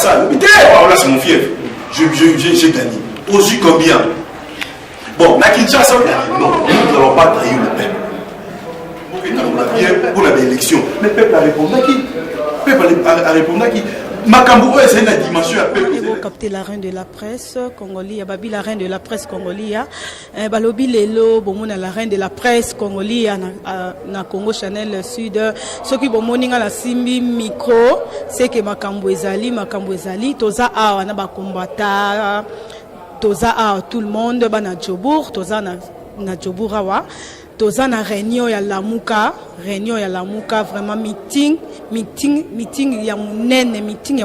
ça. Là, c'est mon fief. J'ai gagné. Aux combien? Bon, la Kinshasa, non, nous n'allons pas trahir le peuple. On a bien pour l'élection. Mais le peuple a répondu à qui? Le peuple a répondu à qui? Makambo, c'est une dimension à peuple. Vous captez la reine de la presse congolaise, Babi la reine de la presse congolaise, Balobi Lelo, Bomona la reine de la presse congolaise na Congo Channel Sud. Ce qui bomoninga la simbi micro, c'est que Makambo ezali, toza a na ba combattant, toza a tout le monde bana Djobour, toza na Djobour awa. Toza na réunion ya Lamuka vraiment meeting ya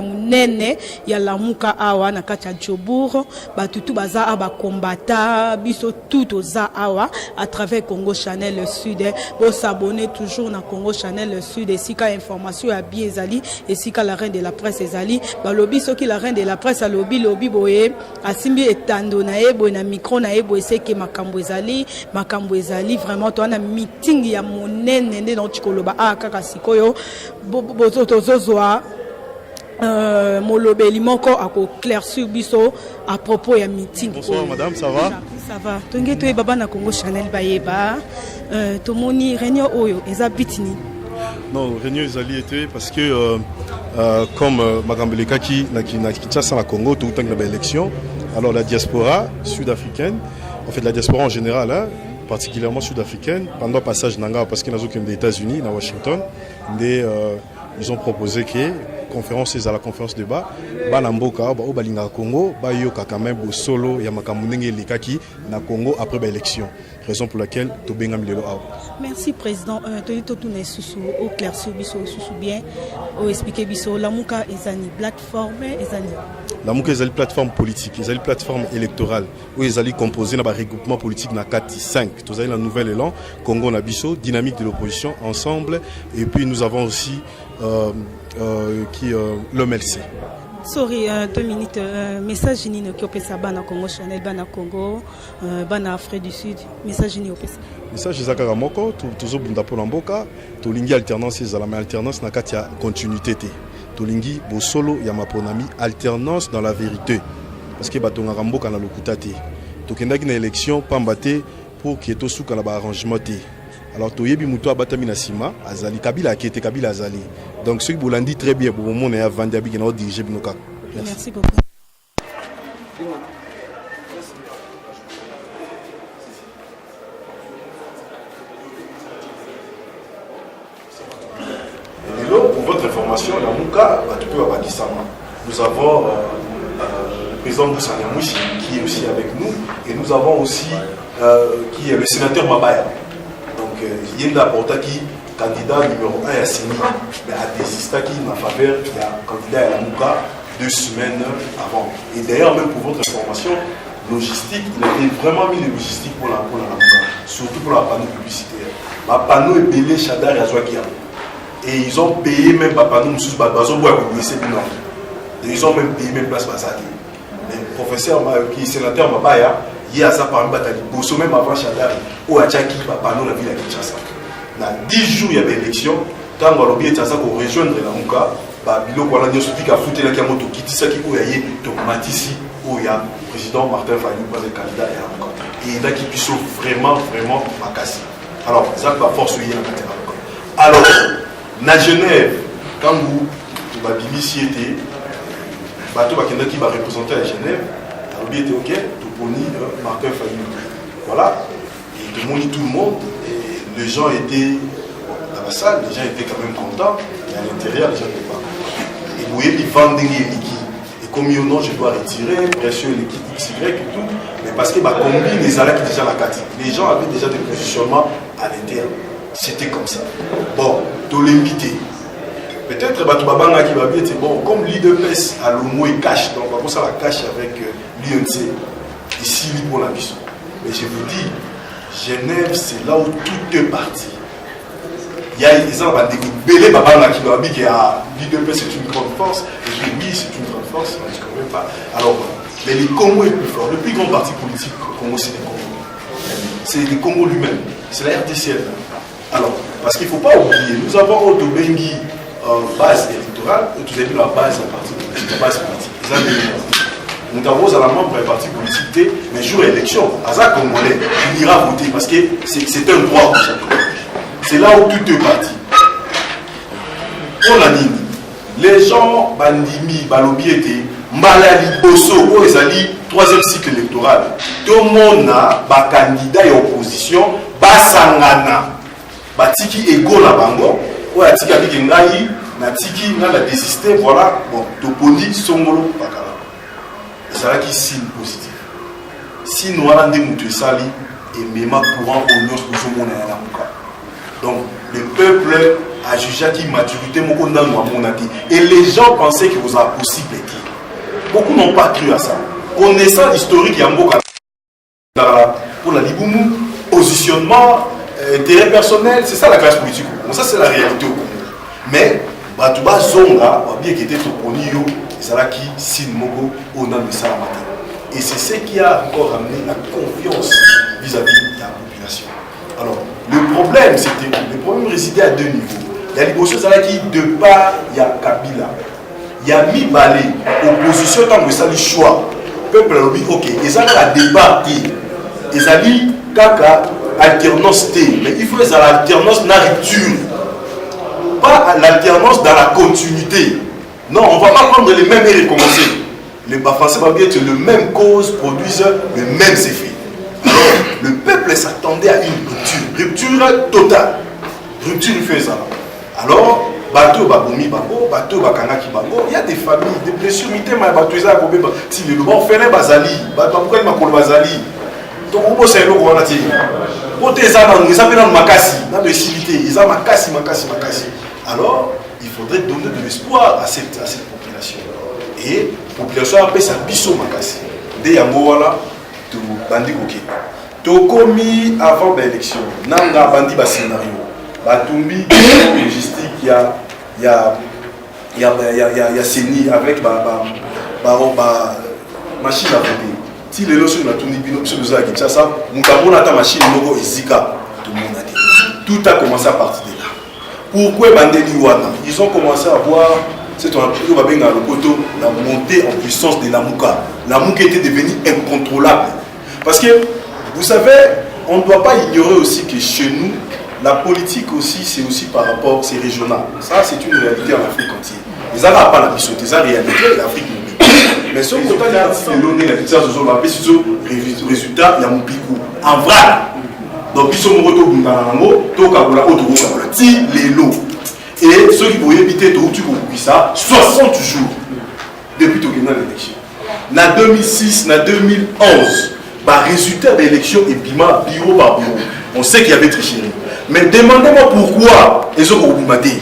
munene ya Lamuka awa na kati ya Djobour batutu baza aba combattant biso tout toza awa à travers Congo Channel Sud. Bo s'abonner toujours na Congo Channel Sud et sika information ya bien ezali et sika la reine de la presse ezali balobi soki la reine de la presse alobi boye asimbi etando na ebo na micro na ebo eseke makambo ezali vraiment to na meeting ya monene nde na tikoloba kaka sikoyo bozozwa molobeli moko ako claircir biso à propos ya meeting. Bonsoir madame, ça va? Ça va. Tonge to baba na Congo Channel bayeba tomoni réunion oyo eza bitini. Non, réunion ezali été parce que comme Magambeleka qui na Kinshasa na Congo tout temps de l'élection, alors la diaspora sud-africaine, en fait la diaspora en général, hein, particulièrement sud-africaine, pendant le passage Nanga, parce qu'ils n'ont des États-Unis, à Washington, ils ont proposé que conférence à la conférence de bas, Balamboka, Balinga Congo, Bayoka quand même solo, Yamakamunenge Likaki, na Congo après l'élection. Raison pour laquelle Tobengam Lelo. Merci président. Totoune Soussou, au clair sur Bisso, Soussou bien, au expliquer Bisso, Lamuka Ezani, plateforme Ezani. Lamuka Ezali plateforme politique, Ezali plateforme électorale, où Ezali composé dans un regroupement politique na 4-5. Vous avez la nouvelle élan, Congo Nabiso, dynamique de l'opposition ensemble, et puis nous avons aussi l'OMLC. Sorry, 2 minutes. Message ni qui opé ça bana Congo Channel, bana Congo, bana Afrique du Sud. Message ni opé ça. Message ezaka moko, toujours bunda pour l'amboka, tolingi alternance ezala mais alternance na katia continuité té. Tolingi bo solo ya maponami alternance dans la vérité. Parce que batonga ramboka na lokuta té. Tokendaki na élection pambate pour que to suka na ba arrangement té. Alors toyebi muto abatami na sima azali Kabila akete Kabila azali. Donc ce que vous l'avez dit très bien pour le moment, est Vandabi qui a dirigé Binoka. Merci beaucoup. Pour votre information, la Mouka, nous avons le président Moussa Nyamouchi qui est aussi avec nous et nous avons aussi qui est le sénateur Mabaya. Donc il y a la porta qui candidat numéro 1 à Sini, mais a désisté en faveur du candidat à la Mouka 2 semaines avant. Et d'ailleurs, même pour votre information, logistique, il a vraiment mis les logistiques pour la Mouka, surtout pour la panneau publicitaire. La panneau est belé Chadar et Azwakia. Et ils ont payé même la panneau, ils ont même payé même place Bazaki. Le professeur, qui est sénateur Mabaya, il y a ça parmi Batali, Bosso même avant Chadar, ou à Tchaki, la panneau la ville à Kinshasa. Dans 10 jours, il y a des élections. Quand on a oublié de rejoindre la Mouka, il y a des gens qui ont foutu la Kiamoto, qui disent qu'il y a où il y a le président Martin Fayou, pas le candidat à la Mouka. Et il y a qui puissent vraiment macasser. Alors, ça va force y a alors, à Genève, quand vous avez ici été, bateau qui va représenter à Genève, il était OK, tout pour Martin Fayou. Voilà, et tout le monde. Les gens étaient dans la salle, les gens étaient quand même contents, mais à l'intérieur, les gens n'étaient pas contents. Et vous voyez, ils vendent des liquides. Et comme il y a non, je dois retirer, pression l'équipe XY et tout, mais parce que ma combine, les allaient déjà la carte. Les gens avaient déjà des positionnements à l'intérieur. C'était comme ça. Bon, tout l'invité. Peut-être que Babanga qui va bien dire, bon, comme l'IDPS à l'OMO et cache, donc on va ça la cache avec l'INC, ici, pour la mission. Mais je vous dis, Genève, c'est là où tout est parti. Il y a des gens qui ont belé Babanga qui doit dire que l'IDP c'est une grande force, et puis oui, c'est une grande force, mais je ne connais pas. Alors, mais le Congo est plus fort. Le plus grand parti politique au Congo, c'est le Congo. C'est le Congo lui-même, c'est la RDCL. Alors, parce qu'il ne faut pas oublier, nous avons Otobengi base électorale. électorale, et vous avez vu la base politique, la base politique. Nous avons un membre d'un parti politique, mais jour élection, Aza Congolais, il ira voter parce que c'est un droit. C'est là où tout est parti. On a dit, les gens, Bandimi, Balobi étaient, Malali, Bosso, Ezali, 3e cycle électoral. Tout le monde a un candidat et opposition, Basangana, Batiki Ego la Bango, ou Atiki avec Ngaï, Natiki, n'a désisté, voilà, bon, Toponi, Songolo, Bakala. C'est là qui signe positif. Si nous avons des moutons sali et même courant au nord de ce monde, donc le peuple a jugé qui maturité et les gens pensaient que vous avez possible. Beaucoup n'ont pas cru à ça. Connaissant l'historique, il y a pour la Liboumou, positionnement, intérêt personnel, c'est ça la classe politique. Bon, ça c'est la réalité au Congo. Mais Batouba Zonga, bien qu'il était au Ponyo, c'est là qui signe Mogo au nom de Salamata. Et c'est ce qui a encore amené la confiance vis-à-vis de la population. Alors, le problème résidait à deux niveaux. Il y a les choses qui, de part, il y a Kabila. Il y a Mibale, opposition, tant que ça le choix. Le peuple a dit, ok, ils ont la débat, ils ont dit, kaka, alternance T. Mais il faut que l'alternance dans la rupture. Pas l'alternance dans la continuité. Non, on ne va pas prendre les mêmes et recommencer. Les Français vont dire que les mêmes causes produisent les mêmes effets. Alors, le peuple s'attendait à une rupture totale. Rupture faisable. Alors, bateau babomi bango, bateau bakangaki bango, il y a des familles, des blessures, mitema bateau ça ko beba. Si le bon fait les bazali, pourquoi ma kol bazali. Donc on c'est le ko na ti. Côté ça dans ça dans makasi, dans de civilité, ils ont makasi. Alors, il faudrait donner de l'espoir à cette population. Et la population a fait sa biso makasi. Dès yango wala to bandi koké. To komi avant l'élection, nanga bandi ba scénario. Batumbi logistique il y a Seni avec machine à voter. Si les lois sont la tourne bino sur nous a Kinshasa, nous avons ta machine logo Izika tout le monde a dit. Tout a commencé à partir de là. Pourquoi Bandeli Wana? Ils ont commencé à voir cette la montée en puissance de la Mouka. La Mouka était devenue incontrôlable. Parce que, vous savez, on ne doit pas ignorer aussi que chez nous, la politique aussi, c'est aussi par rapport, c'est régional. Ça, c'est une réalité en Afrique entière. Les Arabes pas la puissance, c'est la réalité de l'Afrique mobile. Mais ce qu'on a résultat, il y a mon picou. En vrai, donc, ils sont les lots. Et ceux qui pouvaient éviter de ça 60 jours depuis que l'élection. En 2006, en 2011, le résultat de l'élection est bima bureau par bureau. On sait qu'il y avait tricherie. Mais demandez-moi pourquoi ils ont oublié.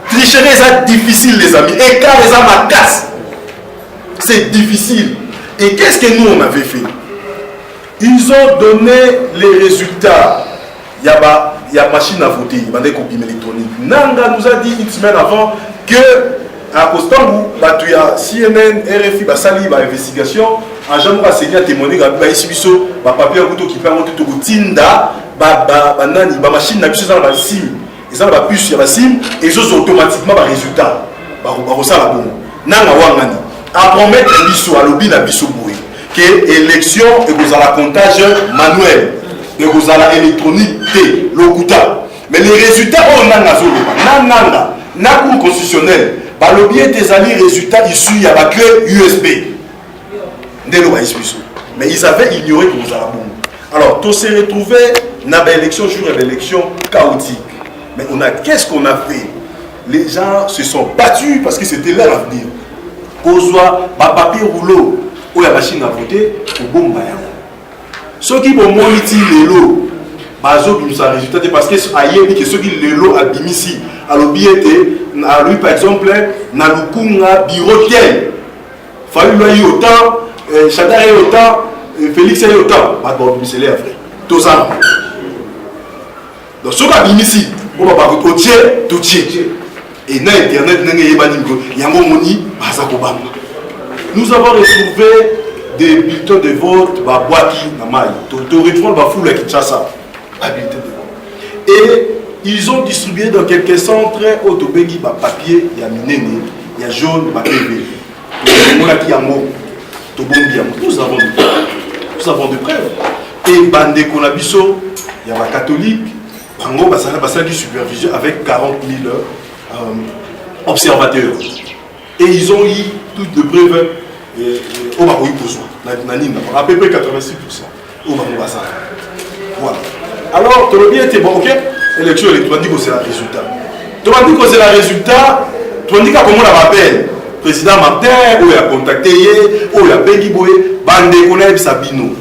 Tricherie, c'est difficile, les amis. Et car les âmes cassent, c'est difficile. Et qu'est-ce que nous on avait fait? Ils ont donné les résultats. Il y a machine à voter, il y a des copies électroniques. Nanga nous a dit une semaine avant que à Kostangu, il y a CNN, RFI, Basali, investigation. En jamais renseigné à témoigner que ici biso, papier qui permet de tinda, machine à puce dans la SIM. Ils ont la puce sur la SIM et ils ont automatiquement le résultat. Nanga wangani. À promettre biso à lobby na biso boui que élection et vous avez la comptage manuel. Et vous avez électronique T, l'Okuta. Mais les résultats, on a na cour constitutionnelle, par le biais des alliés résultats issus, il y a la clé USB. Mais ils avaient ignoré que vous avez bon. Alors, tout s'est retrouvé dans l'élection, jour et l'élection chaotique. Mais qu'est-ce qu'on a fait? Les gens se sont battus parce que c'était leur avenir. Qu'on soit papier rouleau ou la machine à voter, au bon bayan. Ceux qui vont moniter les lots, résultat parce que ailleurs que ceux qui les lots à Bimisi, à l'objet à lui par exemple, na Lukunga bureau tel, fallu lui autant, Chadar autant, Félix est autant, pas bon c'est les frères. Tous ça. Donc ceux qui Bimisi, on va pas tout tiers. Et dans internet nous avons retrouvé des bulletins de vote, Boaki, Namai, tu retrouves la foule à Kinshasa, bulletin de vote. Et ils ont distribué dans quelques centres au Tobengi papier, il y a minene, il y a jaune, il y a PV. Nous avons des preuves. Et Bande Konabiso, il y a un catholique, Bango Basala qui supervision avec 40 000 observateurs. Et ils ont eu toutes les preuves au Bakoui Pozo, à peu près 86% au Bango Basala. Voilà. Alors, tu as bien été bon, ok? Élection électronique, c'est le résultat. Tu as dit que c'est le résultat, tu as dit comment on l'appelle. Président Martin, où il a contacté, où il a Bengi Boye, Bande Koneb Sabino.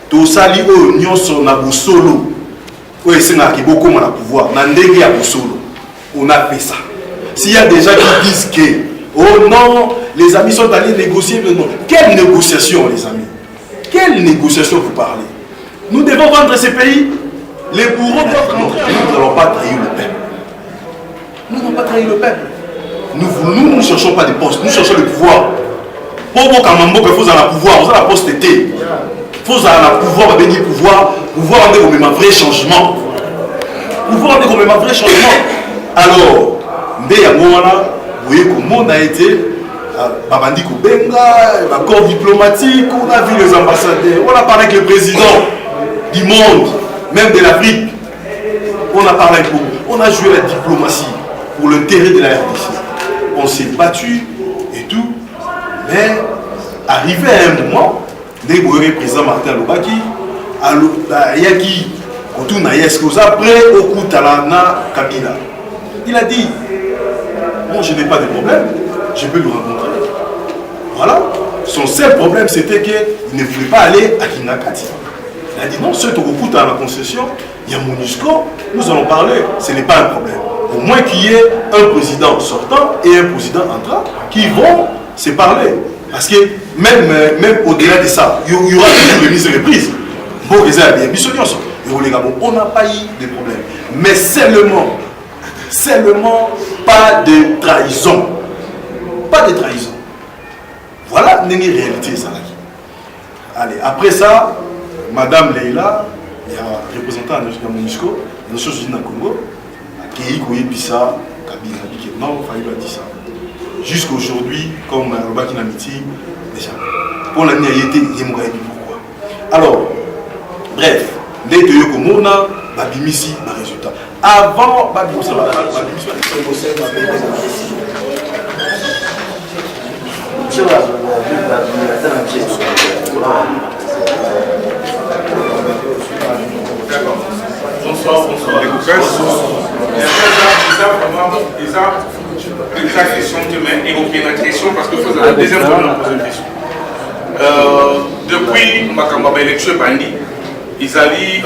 Tout ça, il y a un solo. Où il y a beaucoup de pouvoir. Nandegi a solo. On a fait ça. S'il y a des gens qui disent que, oh non, les amis sont allés négocier. Non. Quelle négociation, les amis? Quelle négociation vous parlez? Nous devons vendre ces pays. Les bourreaux doivent rentrer. Nous n'allons pas trahir le peuple. Nous n'allons pas trahir le peuple. Nous ne cherchons pas des postes, nous cherchons le pouvoir. Pour vous, quand il faut avoir le pouvoir, vous avez la poste été. Il faut avoir le pouvoir, vous avez pouvoir rendre comme un vrai changement. Pouvoir rendre comme un vrai changement. Alors, dès à moi là, vous voyez que le monde a été, Babandi Koubenga, l'accord diplomatique, on a vu les ambassadeurs, on a parlé avec le président du monde, même de l'Afrique. On a parlé avec vous, on a joué la diplomatie pour l'intérêt de la RDC. On s'est battu et tout, mais arrivé à un moment, dès que le président Martin Lobaki, après au coup Talana Kabila, il a dit, bon, je n'ai pas de problème, je peux le rencontrer. Voilà. Son seul problème, c'était qu'il ne voulait pas aller à Kinakati. Il a dit, non, ceux qui ont dans la concession, il y a MONUSCO, nous allons parler, ce n'est pas un problème. Au moins qu'il y ait un président sortant et un président entrant qui vont se parler. Parce que même au-delà de ça, il y aura toujours des mises reprises. Bon, on n'a pas eu de problème. Mais seulement pas de trahison. Pas de trahison. Voilà une réalité, ça. Allez, après ça, Madame Leila, il y a un représentant de MONUSCO, des Nations Unies dans le Congo, qui a Kabila, non, il fallait dire ça. Jusqu'aujourd'hui, comme Robaki Namiti, déjà, pour l'année, il était pourquoi. Alors, bref, les deux Yokomona, Babimisi, le résultat. Avant, Babimisi, Bonsoir. Les questions demain évoquer la question parce que vous avez la deuxième fois de poser une question. Depuis ma élection bandi, ils allaient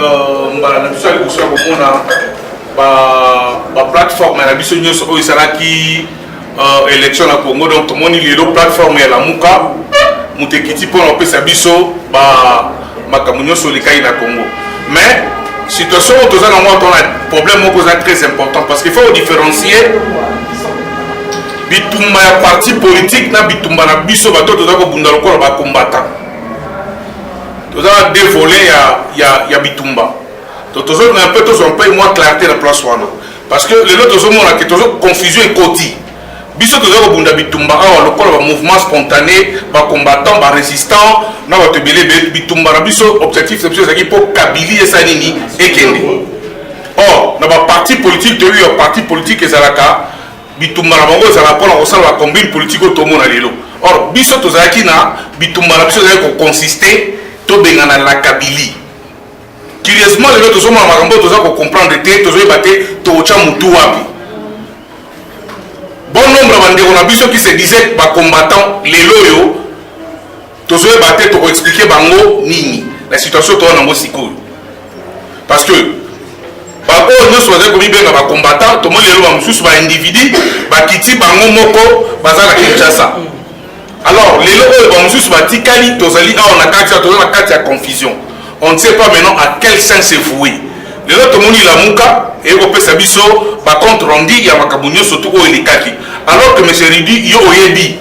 la plateforme à la mission élection à Congo, donc tout le monde est la plateforme à la Mouka, Moutekiti pour l'empêcher sa biso, ma communion sur les cas na Congo. Mais situation où nous avons un problème très important parce qu'il faut différencier bitumba ya parti politique na bitumba na biso bato toza ko bunda lokola ba combattant. Toza deux volets ya bitumba. Tozo un peu moins clarté la place wana parce que les autres tozo mona que tozo confusion et koti. Biso toza ko bunda bitumba awa lokola ba mouvement spontané, ba combattant, ba résistant, na ba tebele bitumba na biso objectif c'est que pour Kabili et Sanini et Kende. Or, na ba parti politique de lui parti politique ezalaka bitumba na bango ezala pona kosala combine politique otomona lelo. Or biso tozalaki na bitumba na biso ezali ko consister to bengana la Kabili. Curieusement lelo tozomona makambo toza ko comprendre te tozoyeba te tocha mutu wapi. Bon nombre bandeko na biso qui se disait ba combattant lelo yo tozoyeba te to ko expliquer bango nini la situation to na ngo sikoyo. Parce que nous sommes comme bien les combattants, tout le monde est un individu, qui bango moko, bazala Kinshasa. Alors, les locaux sont tikali, tozali, on a carte à confusion. On ne sait pas maintenant à quel sens c'est voué. Les autres monde la muka et au pesabiso, par contre rondi, il y a makabunyo surtout au elikaki. Alors que M. Ridi, yo oyebi,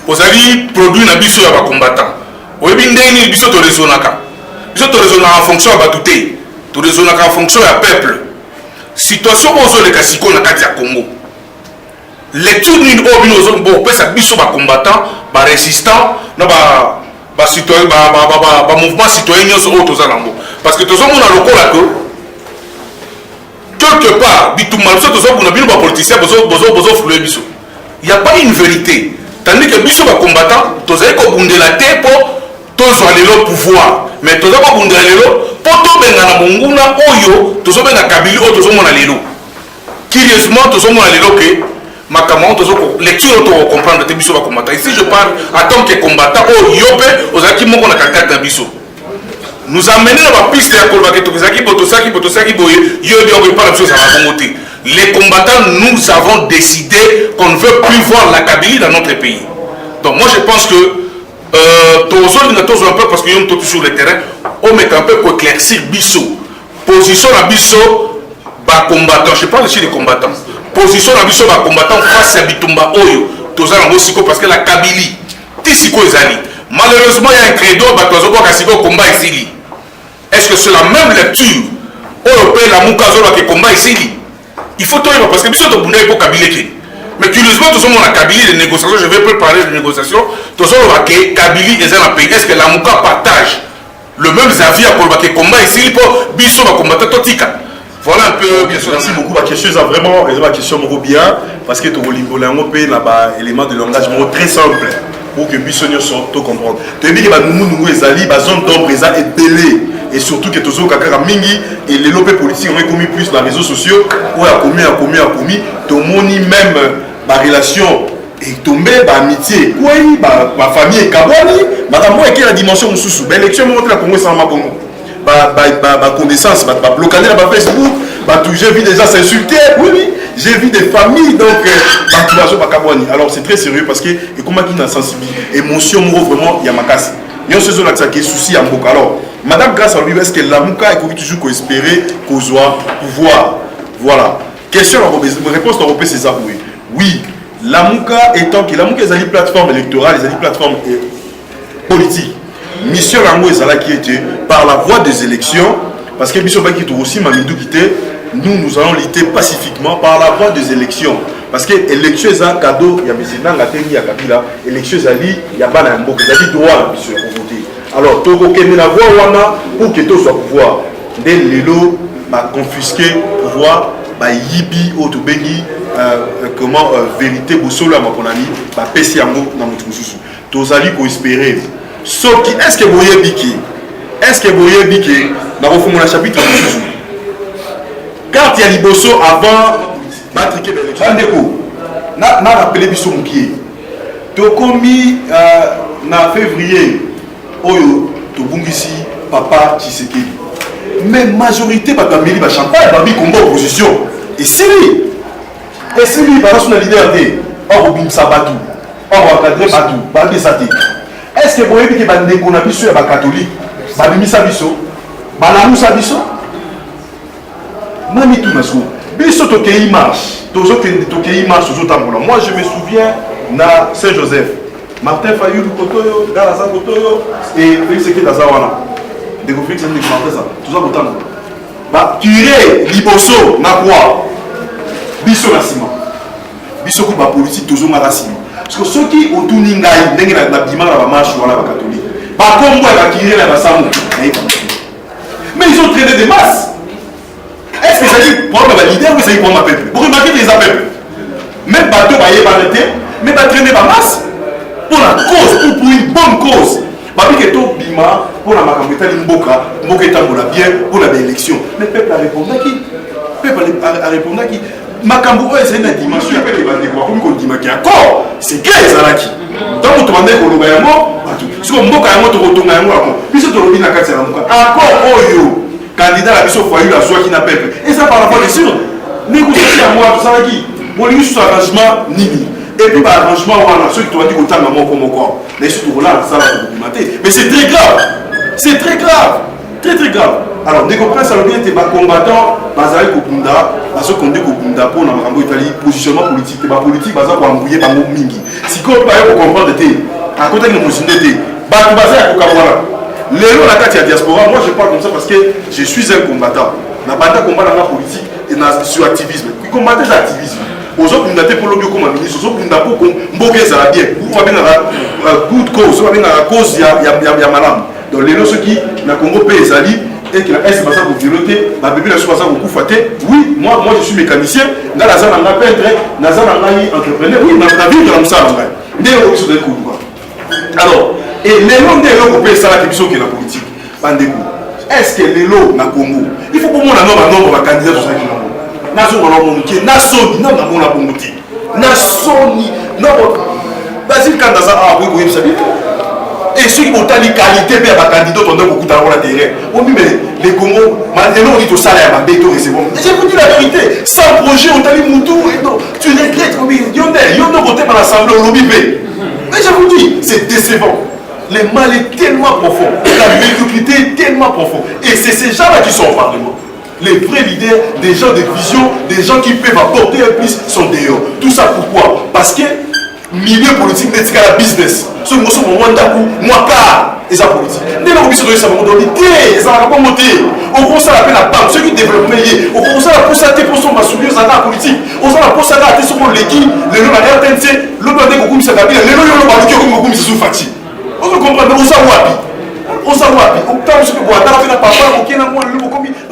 ozali produit na biso ya combattant. Oyebi ndeni biso to rezonaka. Biso to rezonaka en fonction ya batute, to rezonaka en fonction ya peuple. situation ozoleka siko na kati ya Congo lecture nini oyo bino opesa biso bacombattant barésistant na mouvement citoyen nyonso oyo toza nango parce que tozomona lokola quelque part bitumba biso tozobuna bino bapoliticien bozoflue biso il y a pas une vérité tandis que biso bacombattant tozali kobundela te mpo tozwa lelo pouvoir mais toza kobundela lelo mpo tobengana monguna oyo tozobenga kabili oyo tozomona lelo curieusement tozomona lelo ke makambo lecture to comprendre te biso bacombattant ici je parle en tant que combattant oyo yo mpe ozalaki moko na kakati na biso nous amener na bapiste ya kolobaki tokezaki botosaki boye yo oyo epana biso ezala bongo te les combattants nous avons décidé qu'on ne veut plus voir la Kabylie dans notre pays donc moi je pense que tozolinga tozwa un peu parce que yo mtoki sur le terrain on met un peu pour éclaircir biso position na biso bacombattant je parle ici des combattants position na biso bacombattant face ya bitumba oyo toza nango siko parce que la Kabylie ti siko ezali malheureusement il y a un credo bato azokoka siko combat esili est-ce que c'est la même lecture oyo pe la muka azolobaka combat esili il faut toyeba parce que biso tobundaki mpo Kabylie ekeni mais curieusement tozomona Kabylie de négociation je vais peu parler de négociation tozoloba ke Kabylie eza na pays est-ce que la muka partage le même avis ya kolobaka combat esili mpo biso bacombattant totika. Voilà un peu. Merci beaucoup. Ma question est vraiment ma question bien parce que tu as un élément de langage très simple pour que Bissonio sorte tout comprendre. Tu as dit que nous ezali la zone d'ombre est belée et surtout que tous les mingi et les lobbies politiques ont commis plus dans les réseaux sociaux où a commis tout le monde même ma relation est tombé amitié oui ma famille est kaboni madame moi qui la dimension sous l'élection montre la Congo sans ma Congo. Connaissance, bloquer dans Facebook, j'ai vu des gens s'insulter, oui, j'ai vu des familles, donc, alors c'est très sérieux parce que, et comment il y a une sensibilité, émotion, vraiment, il y a ma casse. Il y a un souci à Mboka. Alors, madame, grâce à lui, est-ce que la Mouka est toujours espérer qu'on soit pouvoir? Voilà. Question, réponse à Européen, c'est ça, oui. Oui, la Mouka étant que la Mouka est une plateforme électorale, est une plateforme politique. Mission Lango Ezala qui était par la voie des élections, parce que Mission Baki aussi Mamidou quitté, nous allons lutter pacifiquement par la voie des élections. Parce que l'élection est un cadeau, il y a Bézina, il y a Kabila, l'élection est il y a Bana Mbok, il y a droit à Mission pour voter. Alors, tu as la voie Wana pour que tu sois pouvoir. Dès l'élo, confisquer pouvoir, Yibi, Otobengi, comment vérité, Boussolo, Makonani, Pessi Yango, dans notre sous. Tu as dit qu'on espérait. Sauf qui est-ce que vous voyez Biki? Est-ce que vous voyez Biki dans le chapitre quand il y a Liboso avant matriquer l'élection, n'a rappelé Bisso Moukié. Tu as commis en février, Oyo, tu ici, papa Tshisekedi. Mais majorité, tu as mis le champagne, tu as mis combat opposition. Et si lui, par la leader, or Bim Sabatou, or encadré Batou, Balbi Sati. Est-ce que vous voyez que les catholiques, les catholiques, les biso, les biso, Mami tout nasko. Biso tokei marche. Tokei marche aux autres. Moi je me souviens na Saint-Joseph. Martin Fayulu Kotoyo, Galaza Kotoyo et Félix Eke Dazawana. Des conflits qui sont ça. Tout ça autant. Bah tirer Liboso na quoi? Biso na ciment. Biso ko ba politique toujours na ciment. Parce que ceux qui ont tout n'ingaï, n'engagent pas la bimara la marche ou la catholique. Par contre, moi, la tiré la Samu. Mais ils ont traîné des masses. Est-ce que ça dit pour ma leader ou ça dit pour ma peuple? Pour remarquer les peuples. Même bateau, bah, y est pas l'été, mais pas traîner la masse. Pour la cause, ou pour une bonne cause. Babi que tout bima, pour la macambeta, l'imboka, mboka est bien, pour la élection. Mais le peuple a répondu à qui? Le peuple a répondu à qui? Makambo c'est une dimension après les bandes quoi comme dit maki encore c'est clair ezalaki donc on demande ko loba yango parce que mboka yango to kotonga yango ako biso to lobi na kati ya mboka encore oyo candidat la biso foyer la soie qui n'a peuple et ça par rapport sûr négocier à moi tout ça qui molingi sur arrangement nini et puis par arrangement wana ceux qui to dit kotanga moko mais surtout là ça va documenter mais c'est très grave très grave. Alors, dès qu'on presse à l'objet, tu es combattant, Bazari Kopunda, parce qu'on dit Kopunda pour la Marambo Italie, positionnement politique, tu es politique, Bazar pour embrouiller par Mingi. Si on peut comprendre, à côté de nos possibilités, Bazar Kokawara. L'élo, la carte, il y a diaspora. Moi, je parle comme ça parce que je suis un combattant. La bataille combat dans la politique, sur activisme. Comment est l'activisme? Aujourd'hui, nous avons pour comme ministre, aujourd'hui, nous avons pour bien. Vous avez good cause, vous avez la cause, il y a madame. Donc, les gens qui na Congo pays et qui est passé pour violenter, ma bébé la soit beaucoup faté. Oui, moi je suis mécanicien, dans la zone on peintre, dans la zone on entrepreneur. Oui, dans la vie de l'amsa on gagne. Dès le coup de coup. Alors, et les noms des gens qui ça la question qui est la politique. Bandeko. Est-ce que les lots na Congo, il faut pour moi un nombre de candidats sur ça qui n'ont pas. Nazo on a mon qui nazo non na mon la bomoti. Nazo ni non. Basile quand dans ça ah oui oui ça dit. Et ceux qui ont la qualité de la candidat, on a beaucoup d'argent à terrain. On dit, mais les Congo, maintenant on dit au salaire, à béton, c'est bon. Et je vous dis la vérité, sans projet, on t'a dit Moutou, tu regrettes, il y en a voté par l'Assemblée, on l'a mais je vous dis, c'est décevant. Le mal est tellement profond, la médiocrité est tellement profonde. Et c'est ces gens-là qui sont au Parlement. Les vrais leaders, des gens de vision, des gens qui peuvent apporter un plus, sont dehors. Tout ça pourquoi? Parce que milieu politique n'est pas la business. Ce que nous sommes au Wandakou, moi car, et ça politique. Dès lors que nous sommes dans l'idée, ça va pas monter. On commence à appeler la PAM, ceux qui développent liés. On commence à pousser à tes postes ma soulier à la politique. On s'en a posé à tes sur les qui, les gens à RTNC, l'autre a dit que ça va bien, les gens ont dit que c'est sous fatigue. On se comprend, on s'en wapi. On s'en wapi. On t'a dit que papa, on a